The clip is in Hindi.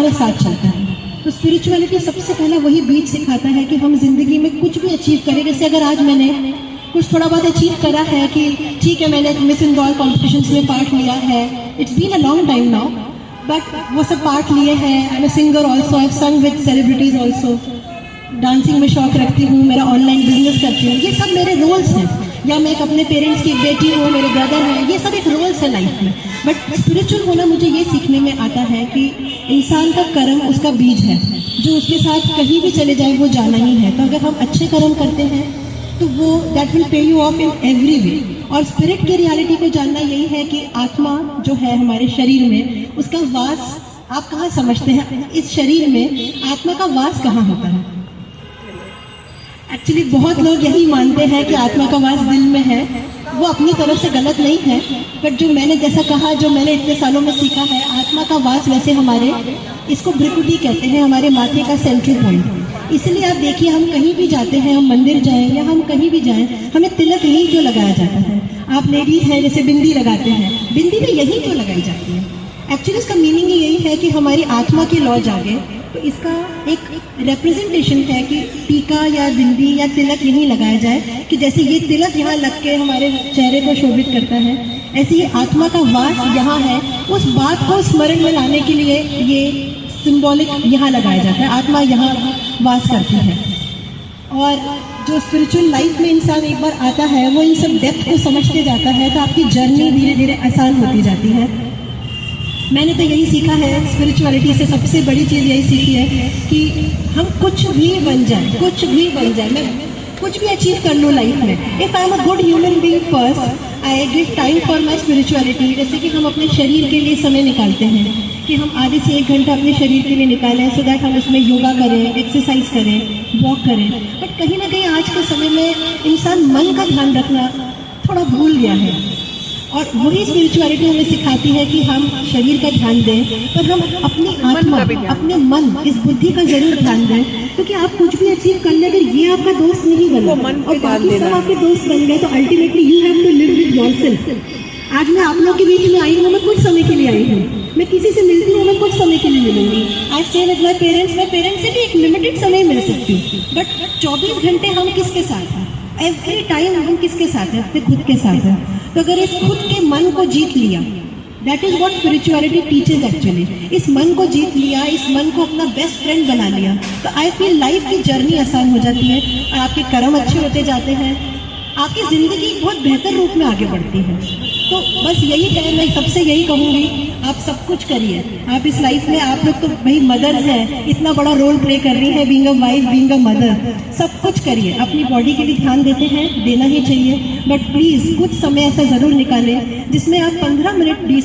हमारे साथ चलता है। तो स्पिरिचुअलिटी सबसे पहला वही बीज सिखाता है कि हम जिंदगी में कुछ भी अचीव करें। जैसे अगर आज मैंने कुछ थोड़ा बहुत अचीव करा है कि ठीक है, मैंने मिस इंदौर कॉम्पिटिशन्स में पार्ट लिया है, it's been a long time now, but वो सब पार्ट लिए हैं। I am a singer also, I have sung with celebrities also, dancing में शौक रखती हूँ, मेरा ऑनलाइन बिजनेस करती हूँ, ये सब मेरे रोल्स हैं। या मैं एक अपने पेरेंट्स की बेटी हूँ, मेरे ब्रदर हैं, ये सब एक रोल्स है लाइफ में। बट स्पिरिचुअल होना मुझे ये सीखने में आता है कि इंसान का कर्म उसका बीज है, जो उसके साथ कहीं भी चले जाए वो जाना ही है। तो अगर हम अच्छे कर्म करते हैं तो वो that will pay you of in every way. और स्पिरिट की रियलिटी को जानना यही है कि आत्मा जो है हमारे शरीर में, उसका वास आप कहाँ समझते हैं? इस शरीर में आत्मा का वास कहाँ होता है? एक्चुअली बहुत लोग यही मानते हैं कि आत्मा का वास दिल में है। वो अपनी तरफ से गलत नहीं है, बट जो मैंने जैसा कहा, जो मैंने इतने सालों में सीखा है, आत्मा का वास वैसे हमारे, इसको भ्रिकुटी कहते हैं, हमारे माथे का सेंट्रल पॉइंट। इसलिए आप देखिए, हम कहीं भी जाते हैं, हम मंदिर जाएं या हम कहीं भी जाएं, हमें तिलक यही क्यों लगाया जाता है? आप लेडीज हैं जैसे बिंदी लगाते हैं, बिंदी भी यही क्यों लगाई जाती है? एक्चुअली इसका मीनिंग ही यही है कि हमारी आत्मा की लौ जागे। तो इसका एक रिप्रेजेंटेशन है कि टीका या बिंदी या तिलक यहीं लगाया जाए, कि जैसे ये तिलक यहाँ लग के हमारे चेहरे को शोभित करता है, ऐसे ही आत्मा का वास यहाँ है। उस बात को स्मरण में लाने के लिए ये सिंबॉलिक यहाँ लगाया जाता है, आत्मा यहाँ वास करती है। और जो स्पिरिचुअल लाइफ में इंसान एक बार आता है, वो इन सब डेप्थ को समझते जाता है, तो आपकी जर्नी धीरे धीरे आसान होती जाती है। मैंने तो यही सीखा है स्पिरिचुअलिटी से, सबसे बड़ी चीज़ यही सीखी है कि हम कुछ भी बन जाए, कुछ भी बन जाए, मैं कुछ भी अचीव कर लूँ लाइफ में। If I am a good human being first, I give time for my spirituality. जैसे कि हम अपने शरीर के लिए समय निकालते हैं कि हम आधे से 1 घंटा अपने शरीर के लिए निकालें, सो दैट हम उसमें योगा करें, एक्सरसाइज करें, वॉक करें। बट कहीं ना कहीं आज के समय में इंसान मन का ध्यान रखना थोड़ा भूल गया है। और वही स्पिरिचुअलिटी हमें सिखाती है कि हम शरीर का ध्यान दें, पर हम अपनी आत्मा, अपने मन, इस बुद्धि का जरूर ध्यान दें। क्योंकि आप कुछ भी अचीव कर ले, अगर ये आपका दोस्त नहीं बना और बाकी सब आपके दोस्त बन गए, तो ultimately you have to live with yourself. आज मैं आप लोग के बीच में आई हूँ, मैं कुछ समय के लिए आई हूँ, मैं किसी से मिलती हूँ, मैं कुछ समय के लिए मिलूंगी। I stay with my parents, मैं पेरेंट्स से भी एक लिमिटेड समय मिल सकती हूँ, बट 24 घंटे हम किसके साथ हैं? एवरी टाइम हम किसके साथ हैं? अपने खुद के साथ हैं। तो अगर इस खुद के मन को जीत लिया, that is what spirituality teaches actually. इस मन को जीत लिया, इस मन को अपना बेस्ट फ्रेंड बना लिया, तो आई फील लाइफ की जर्नी आसान हो जाती है और आपके कर्म अच्छे होते जाते हैं, आपकी जिंदगी बहुत बेहतर रूप में आगे बढ़ती है। तो बस यही है, मैं सबसे यही कहूँगी, आप सब कुछ करिए। आप इस लाइफ में, आप लोग तो भाई मदर हैं, इतना बड़ा रोल प्ले कर रही है, being a wife, being a mother, सब कुछ करिए। अपनी बॉडी के लिए ध्यान देते हैं, देना ही चाहिए, बट प्लीज़ कुछ समय ऐसा ज़रूर निकालें जिसमें आप 15 मिनट 20